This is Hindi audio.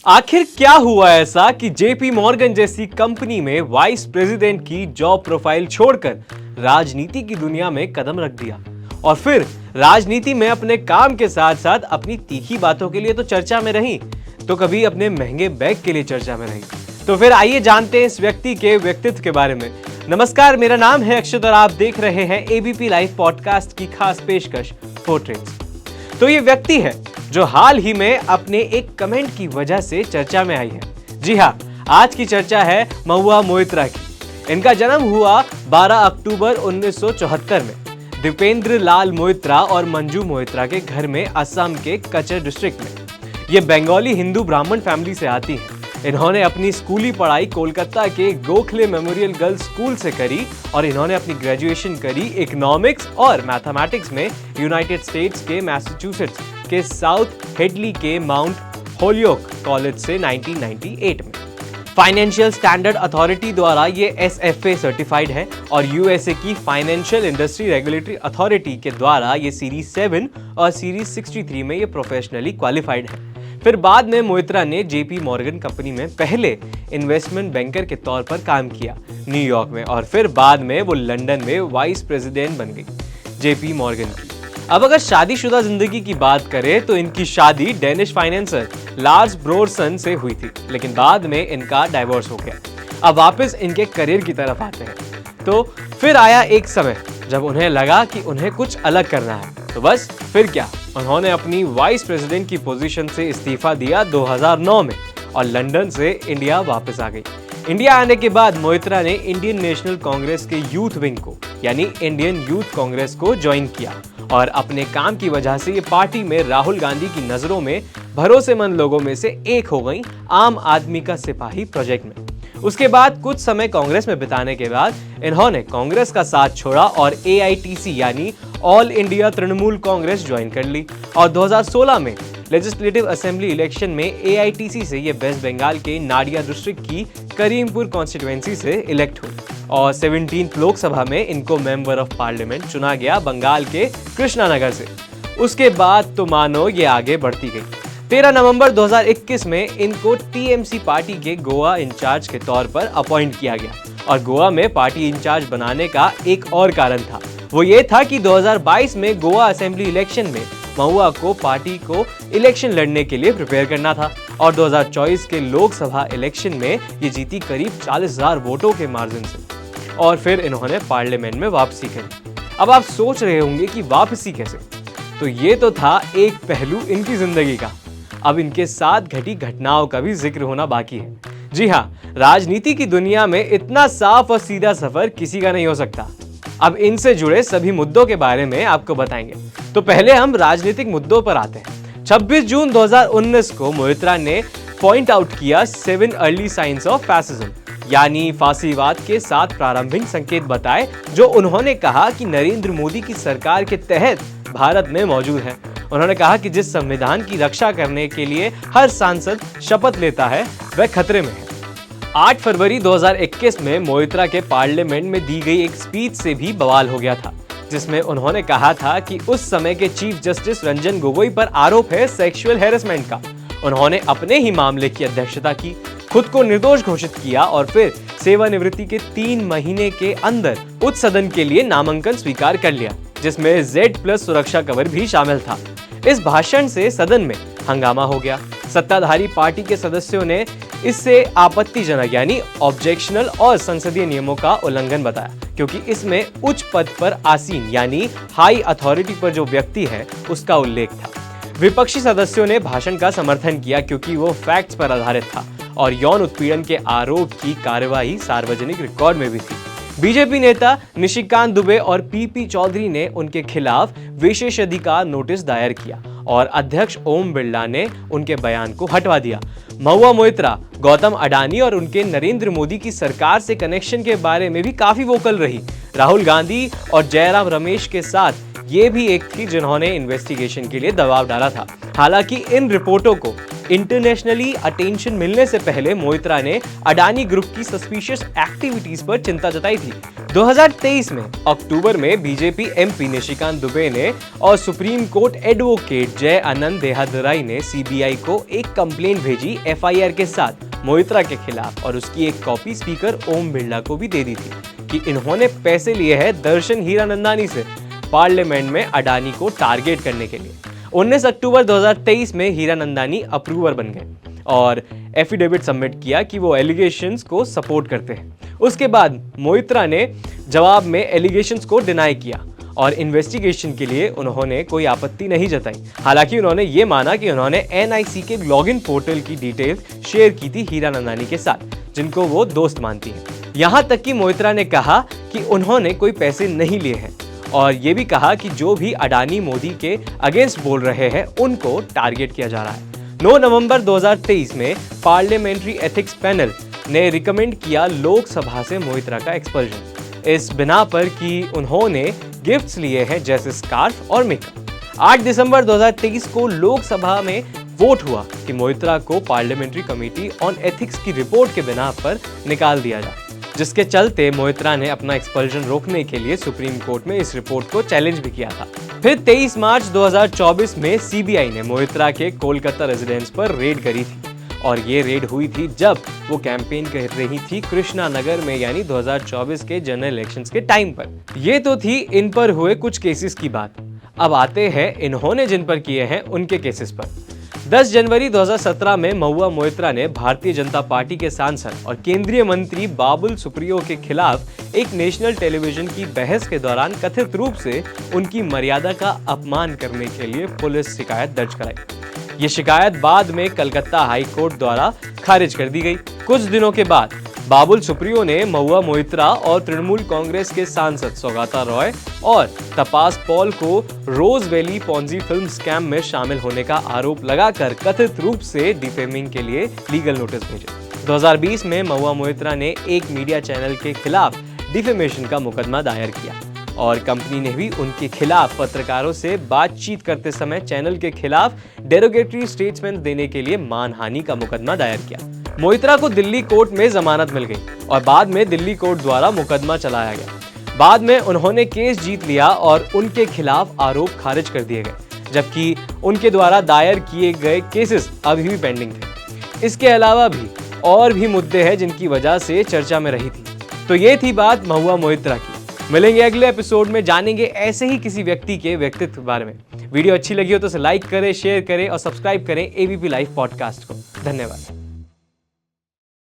आखिर क्या हुआ ऐसा कि जेपी मॉर्गन जैसी कंपनी में वाइस प्रेसिडेंट की जॉब प्रोफाइल छोड़कर राजनीति की दुनिया में कदम रख दिया और फिर राजनीति में अपने काम के साथ साथ अपनी तीखी बातों के लिए तो चर्चा में रही, तो कभी अपने महंगे बैग के लिए चर्चा में रही। तो फिर आइए जानते हैं इस व्यक्ति के व्यक्तित्व के बारे में। नमस्कार, मेरा नाम है अक्षत और आप देख रहे हैं एबीपी लाइव पॉडकास्ट की खास पेशकश पोर्ट्रेट्स। तो ये व्यक्ति है जो हाल ही में अपने एक कमेंट की वजह से चर्चा में आई है। जी हाँ, आज की चर्चा है महुआ मोइत्रा की। इनका जन्म हुआ 12 अक्टूबर 1974 में दीपेंद्र लाल मोइत्रा और मंजू मोइत्रा के घर में, असम के कचर डिस्ट्रिक्ट में। ये बंगाली हिंदू ब्राह्मण फैमिली से आती हैं। इन्होंने अपनी स्कूली पढ़ाई कोलकाता के गोखले मेमोरियल गर्ल्स स्कूल से करी और इन्होंने अपनी ग्रेजुएशन करी इकोनॉमिक्स और मैथमेटिक्स में यूनाइटेड स्टेट्स के मैसाचुसेट्स के साउथ हेडली के माउंट होलियोक कॉलेज से 1998 में। फाइनेंशियल स्टैंडर्ड अथॉरिटी द्वारा ये SFA सर्टिफाइड है और यूएसए की फाइनेंशियल इंडस्ट्री रेगुलेटरी अथॉरिटी के द्वारा ये सीरीज 7 और सीरीज 63 में ये प्रोफेशनली क्वालिफाइड है। फिर बाद में मोइत्रा ने जेपी मॉर्गन कंपनी में पहले इन्वेस्टमेंट बैंकर के तौर पर काम किया न्यूयॉर्क में, और फिर बाद में वो लंदन में वाइस प्रेसिडेंट बन गई जेपी मॉर्गन की। अब अगर शादीशुदा जिंदगी की बात करें तो इनकी शादी डेनिश फाइनेंसर लार्स ब्रोरसन से हुई थी, लेकिन बाद में इनका डाइवोर्स हो गया। अब वापस इनके करियर की तरफ आते हैं। तो फिर आया एक समय जब उन्हें लगा कि उन्हें कुछ अलग करना है, तो बस फिर क्या, उन्होंने अपनी वाइस प्रेसिडेंट की पोजीशन से इस्तीफा दिया 2009 में और लंदन से इंडिया वापस आ गई। इंडिया आने के बाद मोइत्रा ने इंडियन नेशनल कांग्रेस के यूथ विंग को यानी इंडियन यूथ कांग्रेस को ज्वाइन किया और अपने काम की वजह से ये पार्टी में राहुल गांधी की नजरों में भरोसेमंद लोगों में से एक हो गई, आम आदमी का सिपाही प्रोजेक्ट में। उसके बाद कुछ समय कांग्रेस में बिताने के बाद इन्होंने कांग्रेस का साथ छोड़ा और AITC यानी all India Trinamool Congress join कर ली और 2016 में लेजिस्लेटिव असेंबली इलेक्शन में AITC से ये वेस्ट बंगाल के नाडिया डिस्ट्रिक्ट की करीमपुर कॉन्स्टिट्यूएंसी से इलेक्ट हुई और 17th लोकसभा में इनको मेंबर ऑफ पार्लियामेंट चुना गया बंगाल के कृष्णानगर से। उसके बाद तो मानो ये आगे बढ़ती गई। 13 नवंबर 2021 में इनको TMC पार्टी के गोवा इंचार्ज के तौर पर अपॉइंट किया गया और गोवा में पार्टी इंचार्ज बनाने का एक और कारण था। वो ये था कि 2022 में गोवा असेंबली इलेक्शन में महुआ को पार्टी को इलेक्शन लड़ने के लिए प्रिपेयर करना था और 2024 के लोकसभा इलेक्शन में ये जीती करीब 40,000 वोटों के मार्जिन से और फिर इन्होंने पार्लियामेंट में वापसी करी। अब आप सोच रहे होंगे कि वापसी कैसे, तो ये तो था एक पहलू इनकी जिंदगी का। अब इनके साथ घटी घटनाओं का भी जिक्र होना बाकी है। जी हाँ, राजनीति की दुनिया में इतना साफ और सीधा सफर किसी का नहीं हो सकता। अब इनसे जुड़े सभी मुद्दों के बारे में आपको बताएंगे। तो पहले हम राजनीतिक मुद्दों पर आते हैं। 26 जून 2019 को मोइत्रा ने पॉइंट आउट किया 7 अर्ली साइंस ऑफ फैसिज्म यानी फासीवाद के 7 प्रारंभिक संकेत बताए, जो उन्होंने कहा कि नरेंद्र मोदी की सरकार के तहत भारत में मौजूद है। उन्होंने कहा कि जिस संविधान की रक्षा करने के लिए हर सांसद शपथ लेता है वह खतरे में है। 8 फरवरी 2021 में मोइत्रा के पार्लियामेंट में दी गई एक स्पीच से भी बवाल हो गया था, जिसमें उन्होंने कहा था कि उस समय के चीफ जस्टिस रंजन गोगोई पर आरोप है सेक्सुअल हैरेसमेंट का। उन्होंने अपने ही मामले की अध्यक्षता की, खुद को निर्दोष घोषित किया और फिर सेवानिवृत्ति के 3 महीने के अंदर उच्च सदन के लिए नामांकन स्वीकार कर लिया, जिसमें Z+ सुरक्षा कवर भी शामिल था। इस भाषण से सदन में हंगामा हो गया। सत्ताधारी पार्टी के सदस्यों ने इससे आपत्तिजनक यानी ऑब्जेक्शनल और संसदीय नियमों का उल्लंघन बताया, क्योंकि इसमें उच्च पद पर आसीन यानी हाई अथॉरिटी पर जो व्यक्ति है उसका उल्लेख था। विपक्षी सदस्यों ने भाषण का समर्थन किया क्योंकि वो फैक्ट्स पर आधारित था और यौन उत्पीड़न के आरोप की कार्यवाही सार्वजनिक रिकॉर्ड में भी थी। बीजेपी नेता निशिकांत दुबे और PP चौधरी ने उनके खिलाफ विशेषाधिकार नोटिस दायर किया और अध्यक्ष ओम बिरला ने उनके बयान को हटवा दिया। महुआ मोइत्रा गौतम अडानी और उनके नरेंद्र मोदी की सरकार से कनेक्शन के बारे में भी काफी वोकल रही। राहुल गांधी और जयराम रमेश के साथ ये भी एक थी जिन्होंने इन्वेस्टिगेशन के लिए दबाव डाला था। हालांकि इन रिपोर्टों को इंटरनेशनली अटेंशन मिलने से पहले मोइत्रा ने अडानी ग्रुप की सस्पिशियस एक्टिविटीज पर चिंता जताई थी। 2023 में अक्टूबर में बीजेपी एमपी निशिकांत दुबे ने और सुप्रीम कोर्ट एडवोकेट जय आनंद देहादराई ने सीबीआई को एक कंप्लेंट भेजी एफआईआर के साथ मोइत्रा के खिलाफ, और उसकी एक कॉपी स्पीकर ओम बिरला को भी दे दी थी कि इन्होंने पैसे लिए हैं दर्शन हीरानंदानी से पार्लियामेंट में अडानी को टारगेट करने के लिए। 19 अक्टूबर 2023 में हीरानंदानी अप्रूवर बन गए और एफिडेविट सबमिट किया कि वो एलिगेशंस को सपोर्ट करते हैं। उसके बाद मोइत्रा ने जवाब में एलिगेशंस को डिनाई किया और इन्वेस्टिगेशन के लिए उन्होंने कोई आपत्ति नहीं जताई। हालांकि उन्होंने ये माना कि उन्होंने एनआईसी के लॉगिन पोर्टल की डिटेल्स शेयर की थी हीरानंदानी के साथ, जिनको वो दोस्त मानती हैं। यहां तक कि मोइत्रा ने कहा कि उन्होंने कोई पैसे नहीं लिए हैं और ये भी कहा कि जो भी अडानी मोदी के अगेंस्ट बोल रहे हैं उनको टारगेट किया जा रहा है। 9 नवंबर 2023 में पार्लियामेंट्री एथिक्स पैनल ने रिकमेंड किया लोकसभा से मोइत्रा का एक्सपल्जन, इस बिना पर कि उन्होंने गिफ्ट्स लिए हैं जैसे स्कार्फ और मेकअप। 8 दिसंबर 2023 को लोकसभा में वोट हुआ कि मोइत्रा को पार्लियामेंट्री कमेटी ऑन एथिक्स की रिपोर्ट के बिना पर निकाल दिया जाए, जिसके चलते मोइत्रा ने अपना एक्सपल्जन रोकने के लिए सुप्रीम कोर्ट में इस रिपोर्ट को चैलेंज भी किया था। फिर 23 मार्च 2024 में सीबीआई ने मोइत्रा के कोलकाता रेजिडेंस पर रेड करी थी और ये रेड हुई थी जब वो कैंपेन कर रही थी कृष्णा नगर में, यानी 2024 के जनरल इलेक्शंस के टाइम पर। ये तो थी इन पर हुए कुछ केसेस की बात। अब आते हैं इन्होंने जिन पर किए हैं उनके केसेस पर। 10 जनवरी 2017 में महुआ मोइत्रा ने भारतीय जनता पार्टी के सांसद और केंद्रीय मंत्री बाबुल सुप्रियो के खिलाफ एक नेशनल टेलीविजन की बहस के दौरान कथित रूप से उनकी मर्यादा का अपमान करने के लिए पुलिस शिकायत दर्ज कराई। ये शिकायत बाद में कलकत्ता हाई कोर्ट द्वारा खारिज कर दी गई। कुछ दिनों के बाद बाबुल सुप्रियो ने महुआ मोइत्रा और तृणमूल कांग्रेस के सांसद सौगाता रॉय और तपास पॉल को रोज वैली पॉन्जी फिल्म स्कैम में शामिल होने का आरोप लगाकर कथित रूप से डिफेमिंग के लिए लीगल नोटिस भेजे। 2020 में महुआ मोइत्रा ने एक मीडिया चैनल के खिलाफ डिफेमेशन का मुकदमा दायर किया और कंपनी ने भी उनके खिलाफ पत्रकारों से बातचीत करते समय चैनल के खिलाफ डेरोगेटरी स्टेटमेंट देने के लिए मानहानि का मुकदमा दायर किया। मोइत्रा को दिल्ली कोर्ट में जमानत मिल गई और बाद में दिल्ली कोर्ट द्वारा मुकदमा चलाया गया। बाद में उन्होंने केस जीत लिया और उनके खिलाफ आरोप खारिज कर दिए गए, जबकि उनके द्वारा दायर किए गए केसेस अभी भी पेंडिंग थे। इसके अलावा भी और भी मुद्दे हैं जिनकी वजह से चर्चा में रही थी। तो ये थी बात महुआ मोइत्रा की। मिलेंगे अगले एपिसोड में, जानेंगे ऐसे ही किसी व्यक्ति के व्यक्तित्व के बारे में। वीडियो अच्छी लगी हो तो इसे लाइक करें, शेयर करें और सब्सक्राइब करें एबीपी लाइव पॉडकास्ट को। धन्यवाद।